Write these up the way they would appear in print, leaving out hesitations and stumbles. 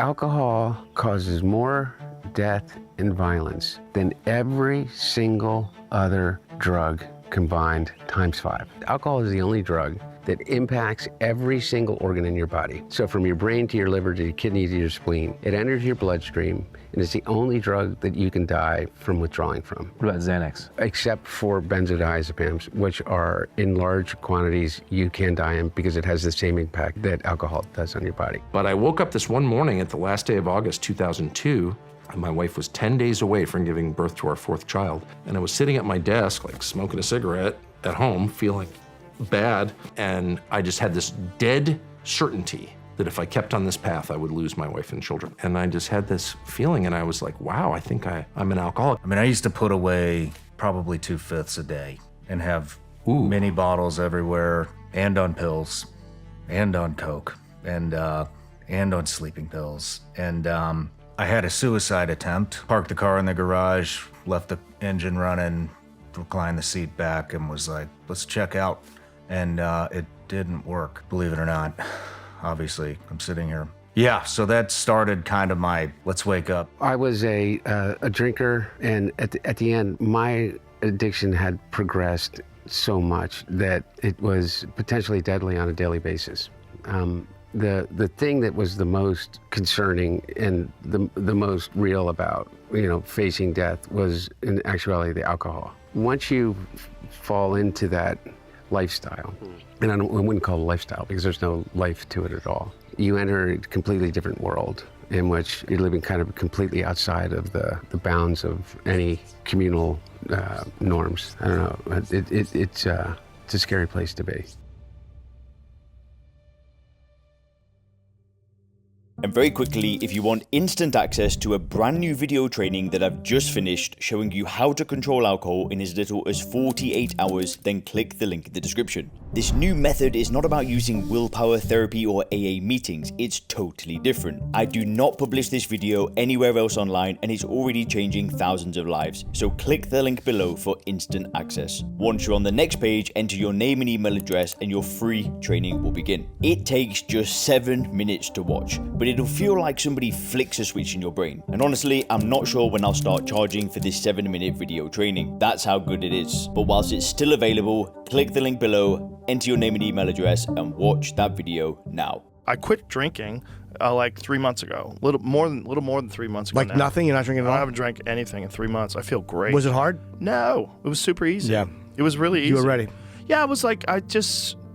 Alcohol causes more death and violence than every single other drug combined times 5. Alcohol is the only drug that impacts every single organ in your body. So from your brain to your liver to your kidney to your spleen, it enters your bloodstream, and it's the only drug that you can die from withdrawing from. What about Xanax? Except for benzodiazepines, which are in large quantities, you can die in because it has the same impact that alcohol does on your body. But I woke up this one morning at the last day of August 2002, and my wife was 10 days away from giving birth to our 4th child. And I was sitting at my desk, like smoking a cigarette at home, feeling bad. And I just had this dead certainty that if I kept on this path, I would lose my wife and children. And I just had this feeling, and I was like, wow, I think I'm an alcoholic. I mean, I used to put away probably 2/5 a day and have mini bottles everywhere, and on pills, and on coke, and on sleeping pills. And I had a suicide attempt, parked the car in the garage, left the engine running, reclined the seat back, and was like, let's check out. And it didn't work, believe it or not. Obviously, I'm sitting here. Yeah, so that started kind of my let's wake up. I was a drinker, and at the end, my addiction had progressed so much that it was potentially deadly on a daily basis. The thing that was the most concerning and the most real about, facing death was in actuality the alcohol. Once you fall into that lifestyle, and I wouldn't call it a lifestyle because there's no life to it at all, you enter a completely different world in which you're living kind of completely outside of the bounds of any communal norms. I don't know, it's a scary place to be. And very quickly, if you want instant access to a brand new video training that I've just finished showing you how to control alcohol in as little as 48 hours, then click the link in the description. This new method is not about using willpower therapy or AA meetings, it's totally different. I do not publish this video anywhere else online, and it's already changing thousands of lives, so click the link below for instant access. Once you're on the next page, enter your name and email address and your free training will begin. It takes just 7 minutes to watch, but it'll feel like somebody flicks a switch in your brain. And honestly, I'm not sure when I'll start charging for this 7-minute video training. That's how good it is. But whilst it's still available, click the link below, enter your name and email address, and watch that video now. I quit drinking like 3 months ago. Little more than 3 months ago. Like now. nothing? You're not drinking at all? I haven't drank anything in 3 months. I feel great. Was it hard? No, it was super easy. Yeah. It was really easy. You were ready? Yeah, it was like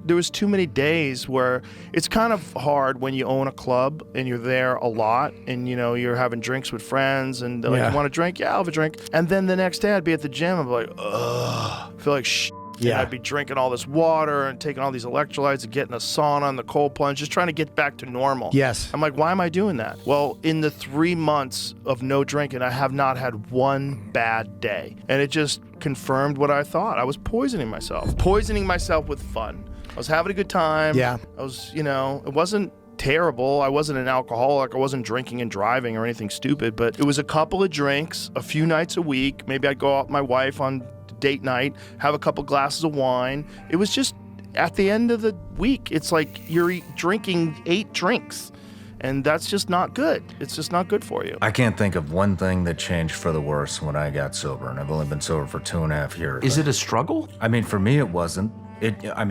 there was too many days where it's kind of hard when you own a club and you're there a lot and you're having drinks with friends and they're like, you want a drink? Yeah, I'll have a drink. And then the next day I'd be at the gym, I'd be like, ugh, I feel like shit. Yeah. And I'd be drinking all this water and taking all these electrolytes and getting a sauna and the cold plunge, just trying to get back to normal. Yes. I'm like, why am I doing that? Well, in the 3 months of no drinking, I have not had one bad day. And it just confirmed what I thought. I was poisoning myself with fun. I was having a good time. Yeah. I was, it wasn't terrible. I wasn't an alcoholic. I wasn't drinking and driving or anything stupid, but it was a couple of drinks, a few nights a week. Maybe I'd go out with my wife on date night, have a couple glasses of wine. It was just at the end of the week, it's like you're drinking 8 drinks. And that's just not good. It's just not good for you. I can't think of one thing that changed for the worse when I got sober, and I've only been sober for 2.5 years. Is it a struggle? I mean, for me, it wasn't. I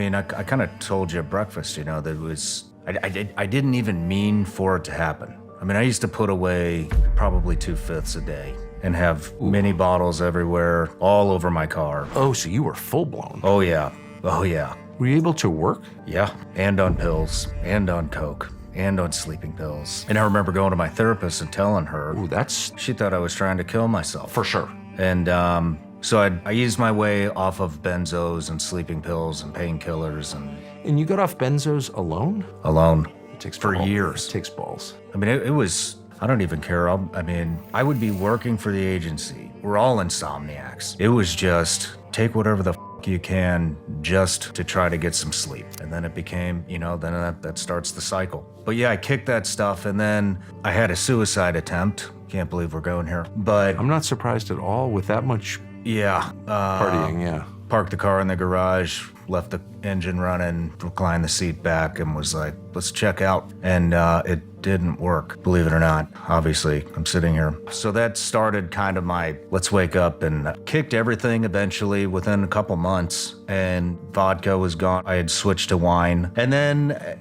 kind of told you at breakfast, that it was, I didn't even mean for it to happen. I mean, I used to put away probably 2/5 a day and have mini bottles everywhere, all over my car. Oh, so you were full blown. Oh, yeah. Oh, yeah. Were you able to work? Yeah, and on pills, and on coke, and on sleeping pills. And I remember going to my therapist and telling her, she thought I was trying to kill myself. For sure. And so I eased my way off of benzos and sleeping pills and painkillers. And you got off benzos alone? Alone. It takes for balls. years. It takes balls. I mean, it was, I don't even care. I would be working for the agency. We're all insomniacs. It was just take whatever the you can just to try to get some sleep. And then it became, then that starts the cycle. But yeah, I kicked that stuff, and then I had a suicide attempt. Can't believe we're going here. But I'm not surprised at all with that much partying, yeah. Parked the car in the garage, left the engine running, reclined the seat back, and was like, let's check out. And it didn't work, believe it or not. Obviously, I'm sitting here. So that started kind of my let's wake up, and kicked everything eventually within a couple months, and vodka was gone. I had switched to wine. And then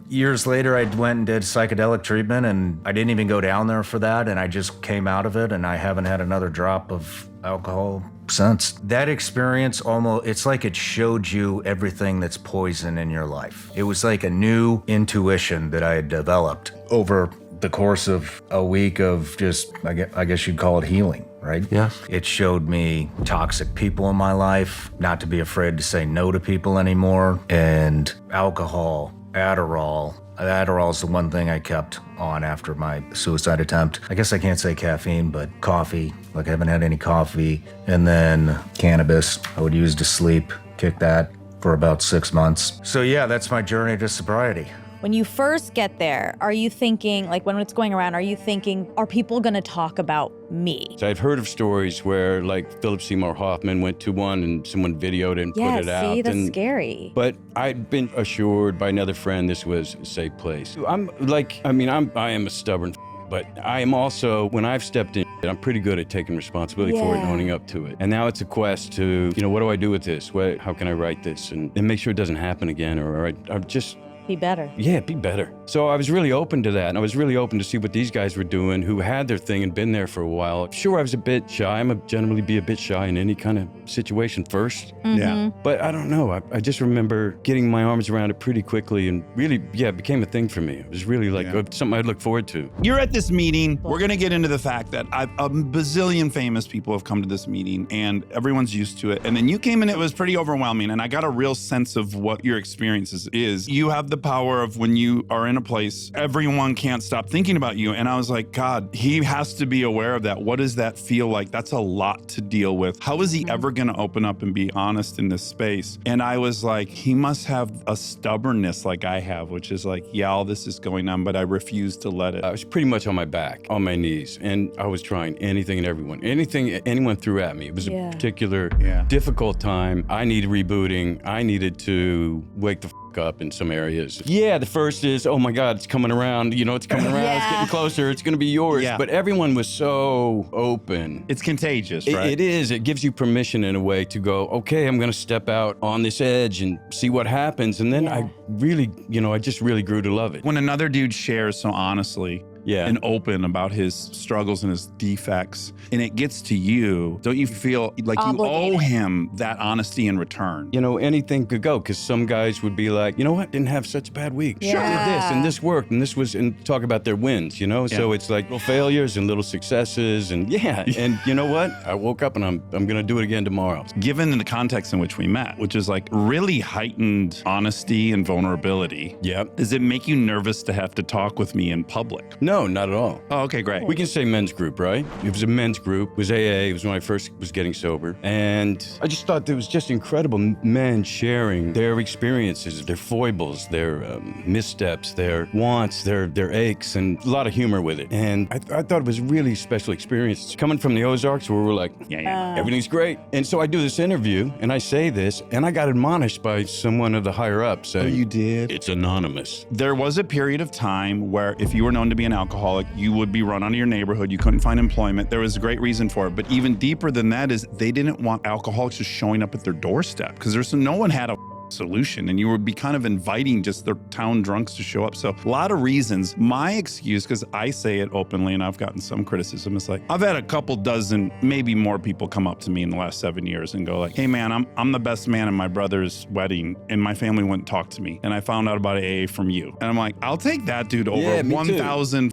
years later, I went and did psychedelic treatment, and I didn't even go down there for that, and I just came out of it, and I haven't had another drop of alcohol since. That experience it's like it showed you everything that's poison in your life. It was like a new intuition that I had developed over the course of a week of just, I guess you'd call it healing, right? Yeah. It showed me toxic people in my life, not to be afraid to say no to people anymore, and alcohol, Adderall. Adderall is the one thing I kept on after my suicide attempt. I guess I can't say caffeine, but coffee. Like, I haven't had any coffee. And then cannabis, I would use to sleep, kick that for about 6 months. So yeah, that's my journey to sobriety. When you first get there, are you thinking, like when it's going around, are you thinking, are people gonna talk about me? So I've heard of stories where, like, Philip Seymour Hoffman went to one and someone videoed it and put it out. Yeah, see, that's and, scary. But I'd been assured by another friend this was a safe place. I am a stubborn but I am also, when I've stepped in, I'm pretty good at taking responsibility for it and owning up to it. And now it's a quest to, what do I do with this? How can I write this? And make sure it doesn't happen again, or I just... Be better. Yeah, be better. So I was really open to that, and I was really open to see what these guys were doing, who had their thing and been there for a while. Sure, I was a bit shy. I'm generally be a bit shy in any kind of situation first. Mm-hmm. Yeah. But I don't know. I just remember getting my arms around it pretty quickly, and really, it became a thing for me. It was really like something I'd look forward to. You're at this meeting. We're going to get into the fact that a bazillion famous people have come to this meeting, and everyone's used to it. And then you came in, it was pretty overwhelming, and I got a real sense of what your experience is. You have the power of, when you are in a place, everyone can't stop thinking about you. And I was like, God, he has to be aware of that. What does that feel like? That's a lot to deal with. How is he ever going to open up and be honest in this space? And I was like, he must have a stubbornness like I have, which is like, yeah, all this is going on, but I refuse to let it. I was pretty much on my back, on my knees, and I was trying anything and anything anyone threw at me. It was a particular difficult time. I needed rebooting. I needed to wake the up in some areas. Yeah, the first is, oh my God, it's coming around. It's coming around. It's getting closer. It's going to be yours. Yeah. But everyone was so open. It's contagious, right? It is. It gives you permission in a way to go, okay, I'm going to step out on this edge and see what happens. And then I really, I just really grew to love it. When another dude shares so honestly and open about his struggles and his defects, and it gets to you, don't you feel like Obligated. you owe him that honesty in return? Anything could go, because some guys would be like, you know what, didn't have such a bad week. Sure. Did this, and this worked, and this was, and talk about their wins, So it's like little failures and little successes, and and you know what? I woke up and I'm gonna do it again tomorrow. Given the context in which we met, which is like really heightened honesty and vulnerability, does it make you nervous to have to talk with me in public? No, not at all. Oh, okay, great. We can say men's group, right? It was a men's group. It was AA. It was when I first was getting sober. And I just thought there was just incredible men sharing their experiences, their foibles, their missteps, their wants, their aches, and a lot of humor with it. And I thought it was a really special experience. Coming from the Ozarks, where we're like, everything's great. And so I do this interview, and I say this, and I got admonished by someone of the higher up saying, Oh, you did? It's anonymous. There was a period of time where if you were known to be an alcoholic, you would be run out of your neighborhood. You couldn't find employment. There was a great reason for it. But even deeper than that is they didn't want alcoholics just showing up at their doorstep, because no one had a solution, and you would be kind of inviting just their town drunks to show up. So a lot of reasons. My excuse, because I say it openly and I've gotten some criticism, is like, I've had a couple dozen, maybe more people come up to me in the last 7 years and go like, hey man, I'm the best man in my brother's wedding, and my family wouldn't talk to me, and I found out about AA from you. And I'm like, I'll take that dude over 1,000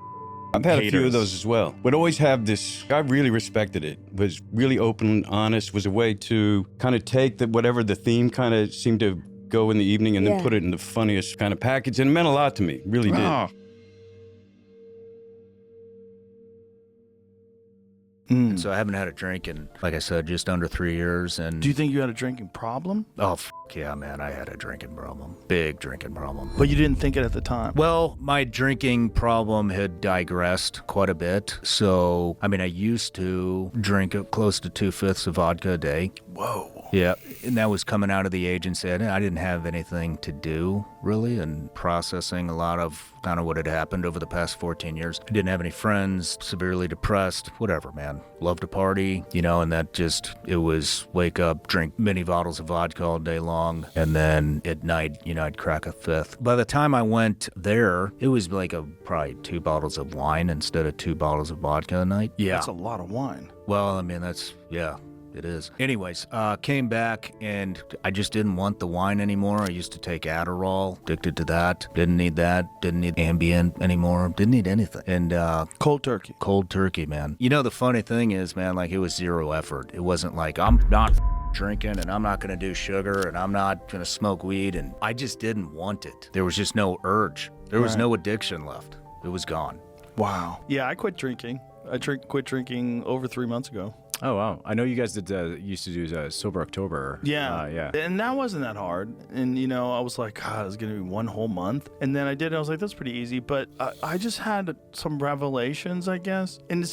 I've had haters. a few of those as well. Would always have this, I really respected it, was really open and honest, was a way to kind of take whatever the theme kind of seemed to go in the evening and then put it in the funniest kind of package. And it meant a lot to me, really did. Oh. And so I haven't had a drink in, like I said, just under 3 years. And Do you think you had a drinking problem? oh, yeah, man, I had a drinking problem. Big drinking problem. But you didn't think it at the time. Well, my drinking problem had digressed quite a bit. So, I used to drink close to 2/5 of vodka a day. Whoa. Yeah, and that was coming out of the agency. I didn't have anything to do, really, and processing a lot of kind of what had happened over the past 14 years. I didn't have any friends, severely depressed, whatever, man. Loved to party, and that just, it was wake up, drink many bottles of vodka all day long, and then at night, I'd crack a fifth. By the time I went there, it was like probably 2 bottles of wine instead of 2 bottles of vodka a night. Yeah. That's a lot of wine. Well, I mean, yeah. It is. Anyways, came back and I just didn't want the wine anymore. I used to take Adderall, addicted to that. Didn't need that. Didn't need Ambien anymore. Didn't need anything. And Cold turkey. Cold turkey, man. The funny thing is, man, like it was zero effort. It wasn't like I'm not drinking and I'm not going to do sugar and I'm not going to smoke weed. And I just didn't want it. There was just no urge. There was no addiction left. It was gone. Wow. Yeah, I quit drinking. I quit drinking over 3 months ago. Oh, wow. I know you guys used to do Sober October. Yeah. And that wasn't that hard. And, I was like, God, it's going to be 1 whole month. And then I did it. I was like, that's pretty easy. But I just had some revelations, I guess. And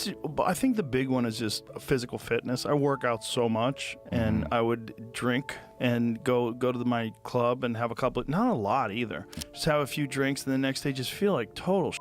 I think the big one is just physical fitness. I work out so much, and I would drink and go to my club and have a couple, not a lot either. Just have a few drinks, and the next day just feel like total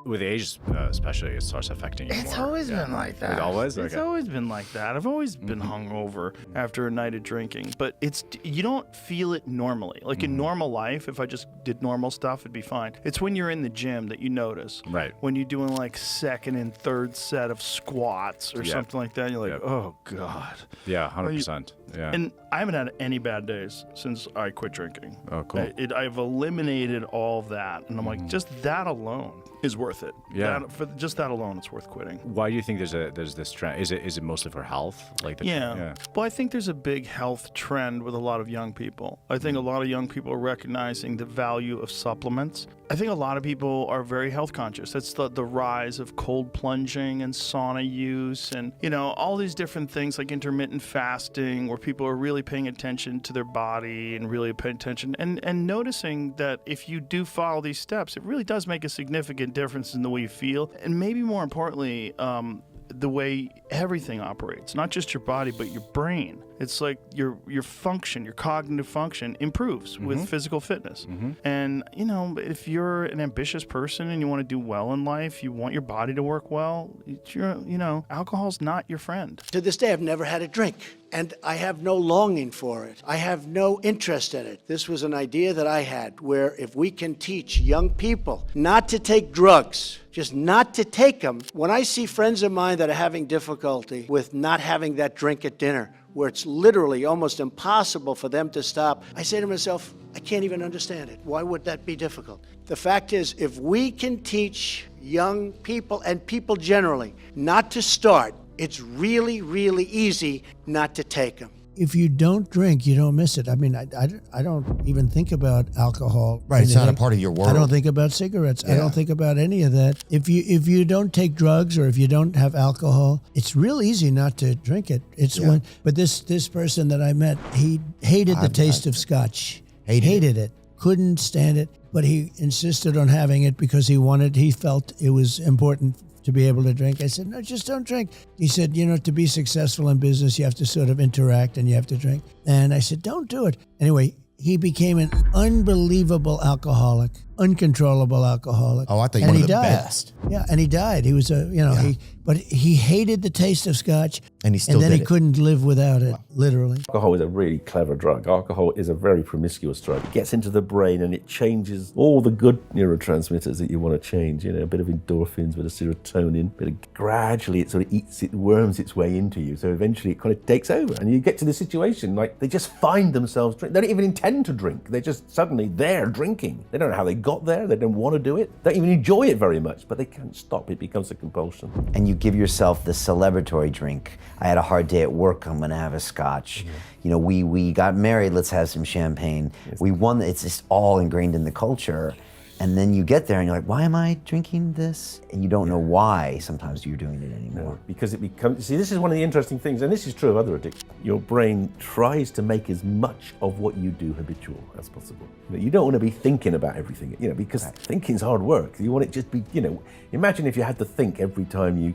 With age, especially, it starts affecting you It's more. always been like that. It always? It's Okay. always been like that. I've always been hungover after a night of drinking, but you don't feel it normally. Like in normal life, if I just did normal stuff, it'd be fine. It's when you're in the gym that you notice. Right. When you're doing like second and third set of squats or something like that, you're like, oh God. Yeah, 100%. Yeah. And I haven't had any bad days since I quit drinking. Oh, cool. I've eliminated all of that, and I'm like, just that alone is worth it. Yeah. For just that alone, it's worth quitting. Why do you think there's this trend? Is it mostly for health? Like Yeah. Well, I think there's a big health trend with a lot of young people. I think a lot of young people are recognizing the value of supplements. I think a lot of people are very health conscious. That's the rise of cold plunging and sauna use and, all these different things like intermittent fasting where people are really paying attention to their body and really paying attention and noticing that if you do follow these steps, it really does make a significant difference in the way you feel. And maybe more importantly, the way everything operates, not just your body, but your brain. It's like your function, your cognitive function improves with physical fitness. And, if you're an ambitious person and you want to do well in life, you want your body to work well, alcohol's not your friend. To this day, I've never had a drink, and I have no longing for it. I have no interest in it. This was an idea that I had where if we can teach young people not to take drugs, just not to take them. When I see friends of mine that are having difficulty with not having that drink at dinner, where it's literally almost impossible for them to stop, I say to myself, I can't even understand it. Why would that be difficult? The fact is, if we can teach young people and people generally not to start, it's really, really easy not to take them. If you don't drink, you don't miss it. I mean, I don't even think about alcohol. Right, it's not a part of your world. I don't think about cigarettes. I don't think about any of that. If you don't take drugs or if you don't have alcohol, it's real easy not to drink it. But this person that I met, he hated the taste of scotch. Hated it. Couldn't stand it. But he insisted on having it because he felt it was important to be able to drink. I said, no, just don't drink. He said, to be successful in business, you have to sort of interact and you have to drink. And I said, don't do it. Anyway, he became an unbelievable alcoholic, uncontrollable alcoholic. Oh, I think one of the best. Yeah, and he died. He was but he hated the taste of scotch. And he still then did he couldn't live without it, literally. Alcohol is a really clever drug. Alcohol is a very promiscuous drug. It gets into the brain and it changes all the good neurotransmitters that you want to change. A bit of endorphins, a bit of serotonin, gradually it sort of worms its way into you. So eventually it kind of takes over and you get to the situation like they just find themselves drinking. They don't even intend to drink. They're just suddenly there drinking. They don't know how they got there. They don't want to do it. They don't even enjoy it very much, but they can't stop. It becomes a compulsion. And you give yourself the celebratory drink. I had a hard day at work, I'm gonna have a scotch. We got married, let's have some champagne. Yes. We won, it's just all ingrained in the culture. And then you get there and you're like, why am I drinking this? And you don't know why sometimes you're doing it anymore. No, because it becomes, this is one of the interesting things, and this is true of other addictions. Your brain tries to make as much of what you do habitual as possible. You don't want to be thinking about everything, because thinking's hard work. You want it just be, imagine if you had to think every time you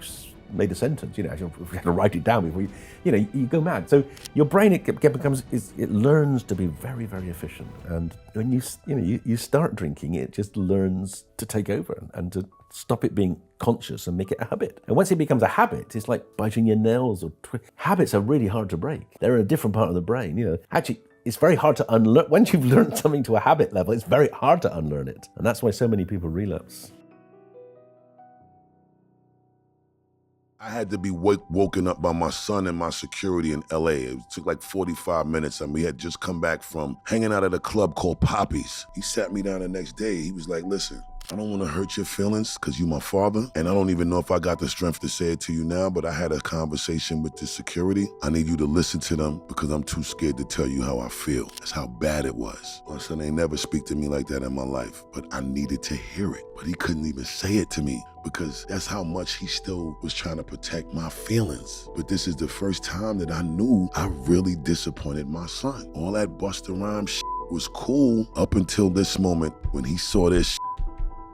made a sentence, you know, if you had to write it down before you go mad. So your brain, it learns to be very, very efficient. And when you start drinking, it just learns to take over and to stop it being conscious and make it a habit. And once it becomes a habit, it's like biting your nails or habits are really hard to break. They're in a different part of the brain, you know. Actually, it's very hard to unlearn. Once you've learned something to a habit level, it's very hard to unlearn it. And that's why so many people relapse. I had to be woken up by my son and my security in LA. It took like 45 minutes, and we had just come back from hanging out at a club called Poppy's. He sat me down the next day. He was like, listen, I don't want to hurt your feelings because you're my father, and I don't even know if I got the strength to say it to you now, but I had a conversation with the security. I need you to listen to them because I'm too scared to tell you how I feel. That's how bad it was. My son ain't never speak to me like that in my life, but I needed to hear it. But he couldn't even say it to me because that's how much he still was trying to protect my feelings. But this is the first time that I knew I really disappointed my son. All that Busta Rhymes shit was cool up until this moment when he saw this shit.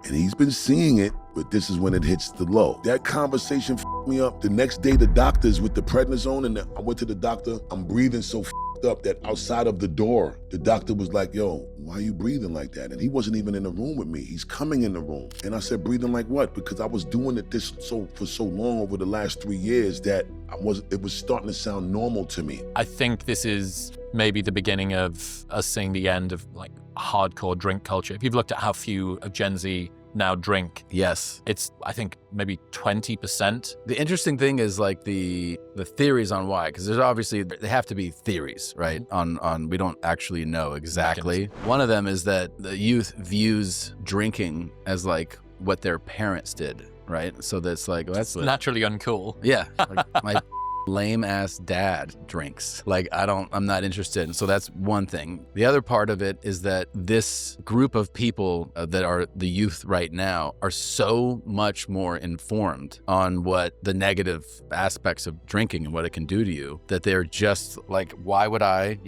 And he's been seeing it, but this is when it hits the low. That conversation f***ed me up. The next day, the doctors with the prednisone, and I went to the doctor. I'm breathing so f***ed up that outside of the door, the doctor was like, yo, why are you breathing like that? And he wasn't even in the room with me. He's coming in the room. And I said, breathing like what? Because I was doing it for so long over the last 3 years that it was starting to sound normal to me. I think this is maybe the beginning of us seeing the end of like hardcore drink culture. If you've looked at how few of Gen Z now drink, yes, it's, I think, maybe 20%. The interesting thing is like the theories on why, because there's obviously, they have to be theories, right? On we don't actually know exactly. One of them is that the youth views drinking as like what their parents did, right? So that's like, well, that's naturally uncool. Yeah, like my lame ass dad drinks. Like I'm not interested. And so that's one thing. The other part of it is that this group of people that are the youth right now are so much more informed on what the negative aspects of drinking and what it can do to you, that they're just like, why would I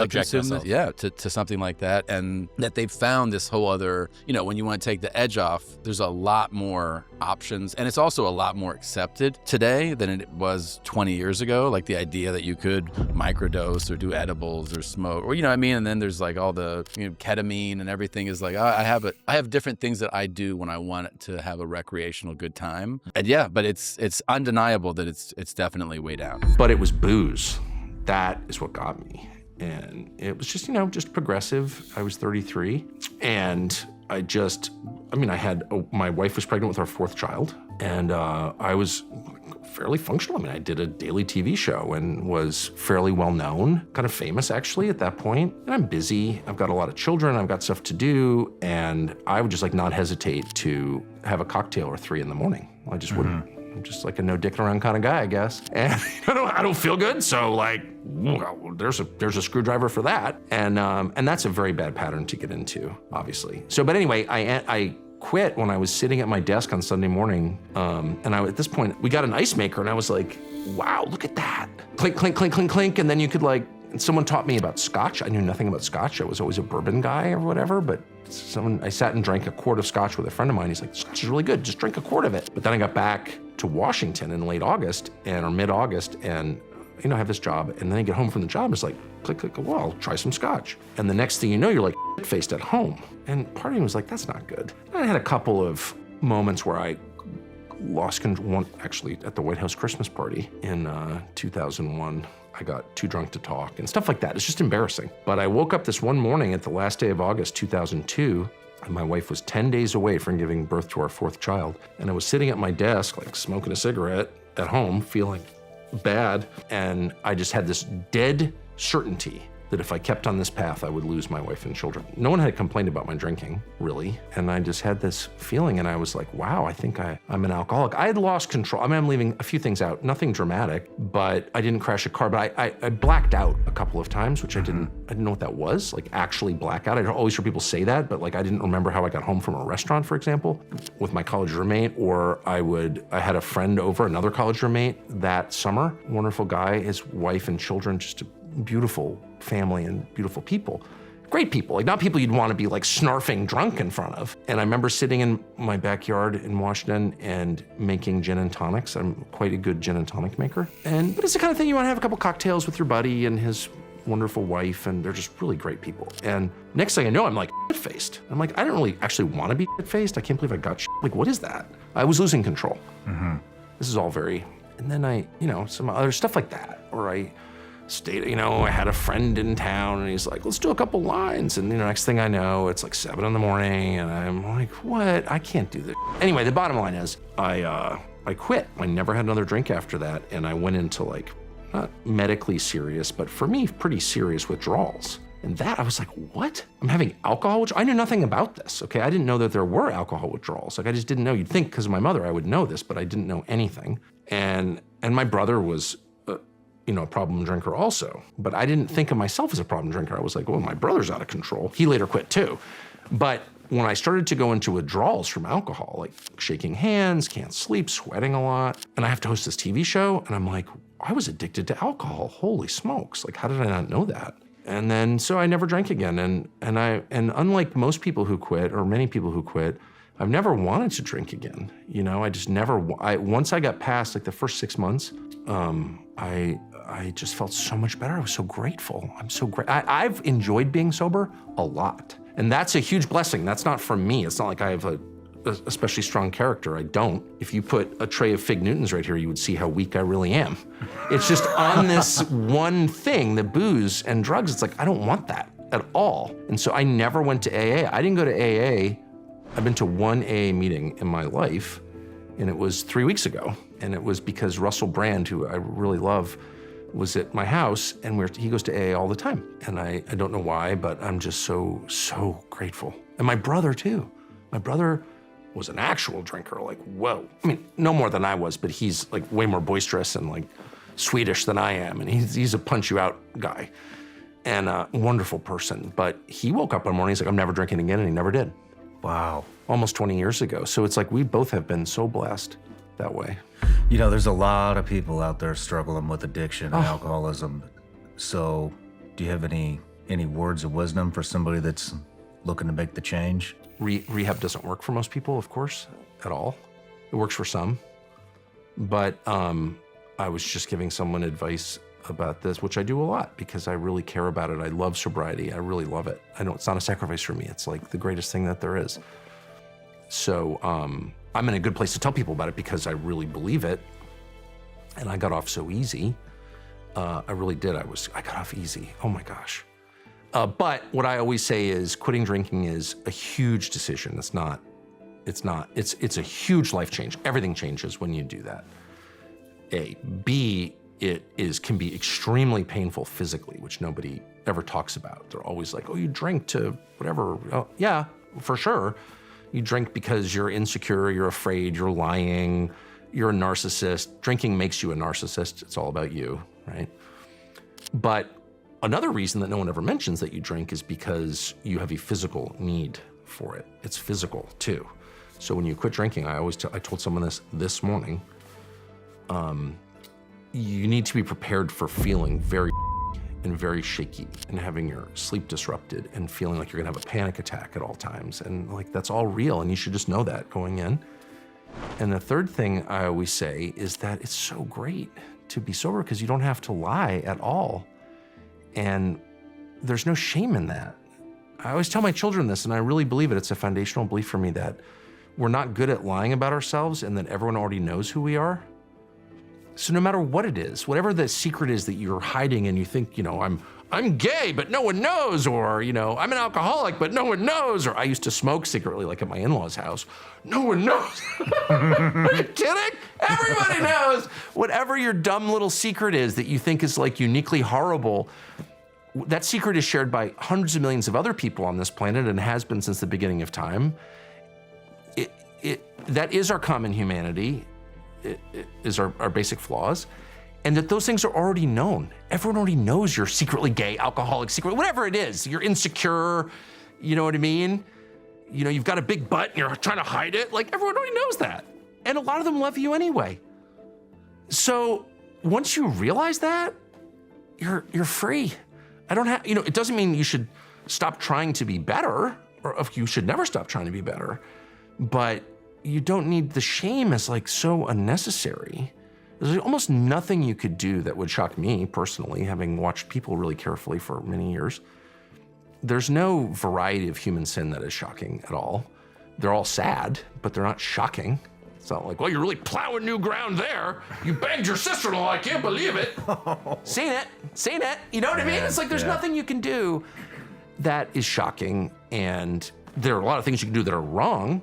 consume this? Yeah, to something like that. And that they've found this whole other, when you want to take the edge off, there's a lot more options. And it's also a lot more accepted today than it was 20 years ago, like the idea that you could microdose or do edibles or smoke, or and then there's like all the ketamine and everything is like, I have different things that I do when I want to have a recreational good time. And yeah, but it's undeniable that it's definitely way down. But it was booze. That is what got me. And it was just, just progressive. I was 33 and my wife was pregnant with our fourth child, and I was fairly functional. I did a daily TV show and was fairly well known, kind of famous actually at that point. And I'm busy, I've got a lot of children, I've got stuff to do, and I would just like not hesitate to have a cocktail or 3 in the morning. I just wouldn't. I'm just like a no dicking around kind of guy, I guess. And I don't feel good, so like, well, there's a screwdriver for that. And that's a very bad pattern to get into, obviously. So, but anyway, I quit when I was sitting at my desk on Sunday morning. And at this point, we got an ice maker, and I was like, wow, look at that. Clink, clink, clink, clink, clink. And then you could like, someone taught me about scotch. I knew nothing about scotch. I was always a bourbon guy or whatever, but I sat and drank a quart of scotch with a friend of mine. He's like, scotch is really good, just drink a quart of it. But then I got back to Washington in late August or mid-August, and I have this job, and then I get home from the job, it's like, click, click, well, I'll try some scotch. And the next thing you know, you're like faced at home. And part of me was like, that's not good. And I had a couple of moments where I lost control. Actually, at the White House Christmas party in 2001, I got too drunk to talk and stuff like that. It's just embarrassing. But I woke up this one morning at the last day of August 2002, and my wife was 10 days away from giving birth to our fourth child. And I was sitting at my desk, like smoking a cigarette at home, feeling bad. And I just had this dead certainty that if I kept on this path, I would lose my wife and children. No one had complained about my drinking, really. And I just had this feeling, and I was like, wow, I think I'm an alcoholic. I had lost control. I'm leaving a few things out, nothing dramatic, but I didn't crash a car, but I blacked out a couple of times, which I didn't know what that was, like actually blackout. I always hear people say that, but like I didn't remember how I got home from a restaurant, for example, with my college roommate, or I had a friend over, another college roommate that summer, wonderful guy, his wife and children, just a beautiful family and beautiful people, great people, like not people you'd want to be like snarfing drunk in front of. And I remember sitting in my backyard in Washington and making gin and tonics. I'm quite a good gin and tonic maker. But it's the kind of thing you want to have a couple cocktails with your buddy and his wonderful wife, and they're just really great people. And next thing I know, I'm like shit-faced. I'm like, I didn't really actually want to be shit-faced. I can't believe I got shit. Like, what is that? I was losing control. This is all very, and then I, some other stuff like that, or I stayed, I had a friend in town and he's like, let's do a couple lines. And next thing I know, it's like 7 in the morning and I'm like, what? I can't do this. Anyway, the bottom line is I quit. I never had another drink after that. And I went into like, not medically serious, but for me, pretty serious withdrawals. And that, I was like, what? I'm having alcohol withdrawals? I knew nothing about this, okay? I didn't know that there were alcohol withdrawals. Like, I just didn't know. You'd think because of my mother, I would know this, but I didn't know anything. And my brother was, a problem drinker also. But I didn't think of myself as a problem drinker. I was like, well, my brother's out of control. He later quit too. But when I started to go into withdrawals from alcohol, like shaking hands, can't sleep, sweating a lot, and I have to host this TV show, and I'm like, I was addicted to alcohol. Holy smokes. Like, how did I not know that? And then, so I never drank again. And unlike most people who quit, or many people who quit, I've never wanted to drink again. I just never, once I got past like the first 6 months, I just felt so much better. I was so grateful. I'm so I've enjoyed being sober a lot. And that's a huge blessing. That's not from me. It's not like I have a especially strong character. I don't. If you put a tray of Fig Newtons right here, you would see how weak I really am. It's just on this one thing, the booze and drugs, it's like, I don't want that at all. And so I never went to AA. I didn't go to AA. I've been to one AA meeting in my life, and it was 3 weeks ago. And it was because Russell Brand, who I really love, was at my house, and he goes to AA all the time. And I don't know why, but I'm just so grateful. And my brother too. My brother was an actual drinker, like, whoa. I mean, no more than I was, but he's like way more boisterous and like Swedish than I am. And he's a punch you out guy and a wonderful person. But he woke up one morning, he's like, I'm never drinking again, and he never did. Wow. Almost 20 years ago. So it's like we both have been so blessed that way. There's a lot of people out there struggling with addiction and alcoholism. So do you have any words of wisdom for somebody that's looking to make the change? Rehab doesn't work for most people, of course, at all. It works for some. But I was just giving someone advice about this, which I do a lot because I really care about it. I love sobriety. I really love it. I know it's not a sacrifice for me. It's like the greatest thing that there is. So I'm in a good place to tell people about it because I really believe it. And I got off so easy. I really did. I got off easy. Oh my gosh. But what I always say is quitting drinking is a huge decision. It's a huge life change. Everything changes when you do that. A. B, can be extremely painful physically, which nobody ever talks about. They're always like, oh, you drink to whatever. Oh, yeah, for sure. You drink because you're insecure, you're afraid, you're lying, you're a narcissist. Drinking makes you a narcissist. It's all about you, right? But another reason that no one ever mentions that you drink is because you have a physical need for it. It's physical too. So when you quit drinking, I told someone this morning, you need to be prepared for feeling very and very shaky and having your sleep disrupted and feeling like you're gonna have a panic attack at all times. And like, that's all real, and you should just know that going in. And the third thing I always say is that it's so great to be sober because you don't have to lie at all. And there's no shame in that. I always tell my children this, and I really believe it. It's a foundational belief for me that we're not good at lying about ourselves and that everyone already knows who we are. So no matter what it is, whatever the secret is that you're hiding and you think, I'm gay, but no one knows, or, I'm an alcoholic, but no one knows, or I used to smoke secretly, like at my in-laws' house. No one knows. Are you kidding? Everybody knows. Whatever your dumb little secret is that you think is like uniquely horrible, that secret is shared by hundreds of millions of other people on this planet and has been since the beginning of time. That is our common humanity. It is our basic flaws, and that those things are already known. Everyone already knows you're secretly gay, alcoholic, secret, whatever it is. You're insecure, you know what I mean? You've got a big butt and you're trying to hide it. Like, everyone already knows that. And a lot of them love you anyway. So once you realize that, you're free. It doesn't mean you should stop trying to be better, or you should never stop trying to be better, but you don't need the shame as like so unnecessary. There's almost nothing you could do that would shock me personally, having watched people really carefully for many years. There's no variety of human sin that is shocking at all. They're all sad, but they're not shocking. It's not like, well, you're really plowing new ground there. You banged your sister-in-law, I can't believe it. Seen it, you know what I mean? It's like there's nothing you can do that is shocking, and there are a lot of things you can do that are wrong,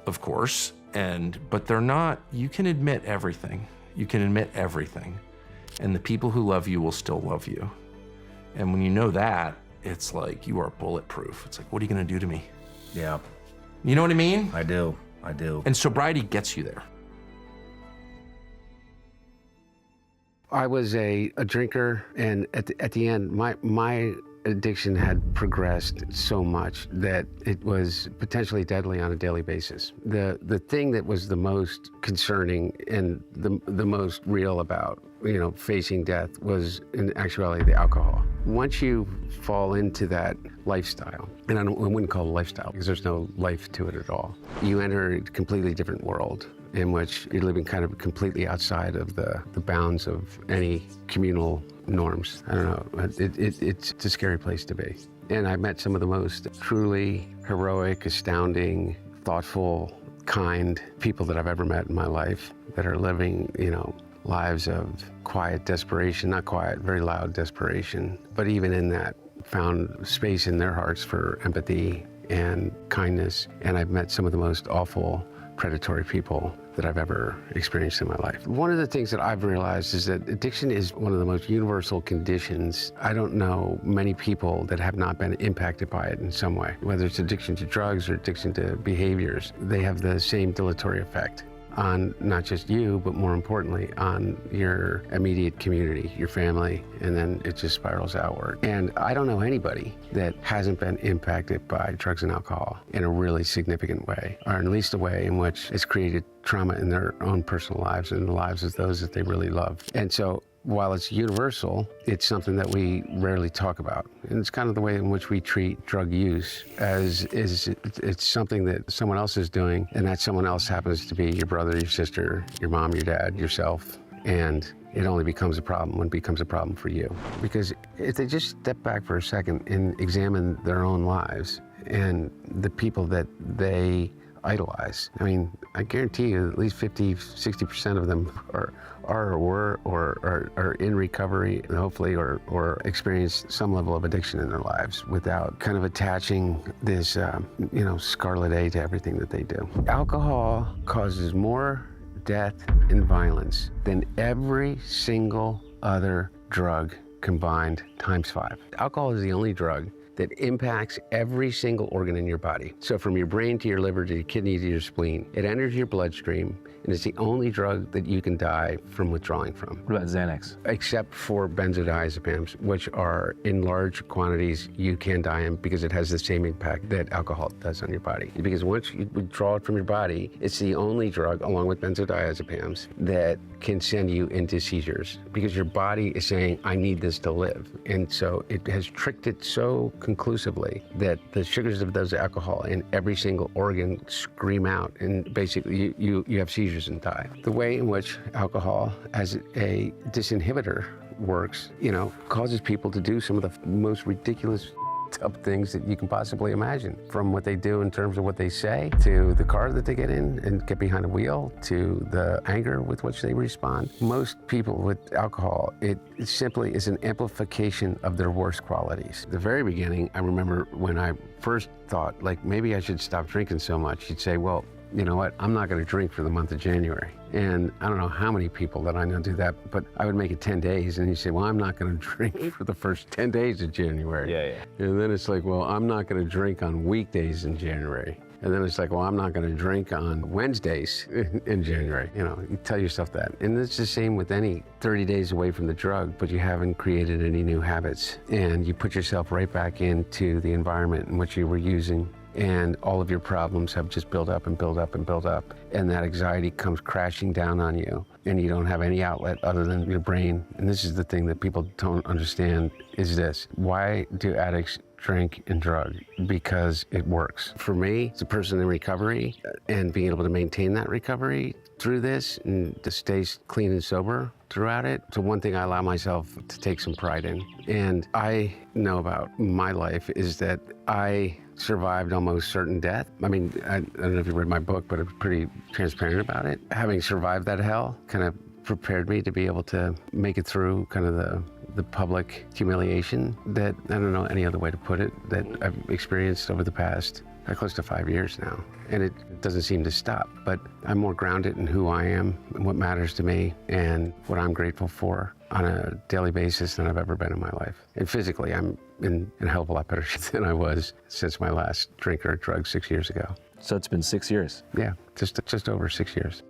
of course, but they're not, you can admit everything. You can admit everything, and the people who love you will still love you. And when you know that, it's like you are bulletproof. It's like, what are you gonna do to me? Yeah. You know what I mean? I do. And sobriety gets you there. I was a drinker, and at the end, my addiction had progressed so much that it was potentially deadly on a daily basis. The thing that was the most concerning and the most real about, facing death was in actuality the alcohol. Once you fall into that lifestyle, and I wouldn't call it a lifestyle because there's no life to it at all, you enter a completely different world in which you're living kind of completely outside of the bounds of any communal norms. I don't know, it's a scary place to be. And I met some of the most truly heroic, astounding, thoughtful, kind people that I've ever met in my life that are living, lives of quiet desperation, not quiet, very loud desperation, but even in that found space in their hearts for empathy and kindness. And I've met some of the most awful, predatory people that I've ever experienced in my life. One of the things that I've realized is that addiction is one of the most universal conditions. I don't know many people that have not been impacted by it in some way, whether it's addiction to drugs or addiction to behaviors. They have the same dilatory effect on not just you, but more importantly, on your immediate community, your family, and then it just spirals outward. And I don't know anybody that hasn't been impacted by drugs and alcohol in a really significant way, or at least a way in which it's created trauma in their own personal lives and the lives of those that they really love. And so while it's universal, it's something that we rarely talk about. And it's kind of the way in which we treat drug use, it's something that someone else is doing, and that someone else happens to be your brother, your sister, your mom, your dad, yourself. And it only becomes a problem when it becomes a problem for you. Because if they just step back for a second and examine their own lives and the people that they idolize. I mean, I guarantee you at least 50, 60% of them are or were or are in recovery, and hopefully, or experience some level of addiction in their lives without kind of attaching this, scarlet A to everything that they do. Alcohol causes more death and violence than every single other drug combined times 5. Alcohol is the only drug that impacts every single organ in your body. So from your brain to your liver to your kidney to your spleen, it enters your bloodstream, and it's the only drug that you can die from withdrawing from. What about Xanax? Except for benzodiazepams, which are in large quantities you can die in because it has the same impact that alcohol does on your body. Because once you withdraw it from your body, it's the only drug, along with benzodiazepams, that can send you into seizures because your body is saying, I need this to live. And so it has tricked it so conclusively that the sugars of those alcohol in every single organ scream out, and basically you have seizures and die. The way in which alcohol as a disinhibitor works, causes people to do some of the most ridiculous up things that you can possibly imagine, from what they do in terms of what they say, to the car that they get in and get behind the wheel, to the anger with which they respond. Most people with alcohol, it simply is an amplification of their worst qualities. At the very beginning, I remember when I first thought, maybe I should stop drinking so much, you'd say, well, you know what, I'm not going to drink for the month of January. And I don't know how many people that I know do that, but I would make it 10 days, and you say, well, I'm not going to drink for the first 10 days of January. Yeah. And then it's like, well, I'm not going to drink on weekdays in January. And then it's like, well, I'm not going to drink on Wednesdays in January. You tell yourself that. And it's the same with any 30 days away from the drug, but you haven't created any new habits. And you put yourself right back into the environment in which you were using, and all of your problems have just built up and built up and built up. And that anxiety comes crashing down on you, and you don't have any outlet other than your brain. And this is the thing that people don't understand, is this. Why do addicts drink, and drug because it works. For me, as a person in recovery and being able to maintain that recovery through this and to stay clean and sober throughout it, it's one thing I allow myself to take some pride in. And I know about my life is that I survived almost certain death. I mean, I don't know if you read my book, but I'm pretty transparent about it. Having survived that hell kind of prepared me to be able to make it through kind of the public humiliation that, I don't know any other way to put it, that I've experienced over the past close to 5 years now. And it doesn't seem to stop, but I'm more grounded in who I am and what matters to me and what I'm grateful for on a daily basis than I've ever been in my life. And physically, I'm in a hell of a lot better shape than I was since my last drink or drug 6 years ago. So it's been 6 years? Yeah, just over 6 years.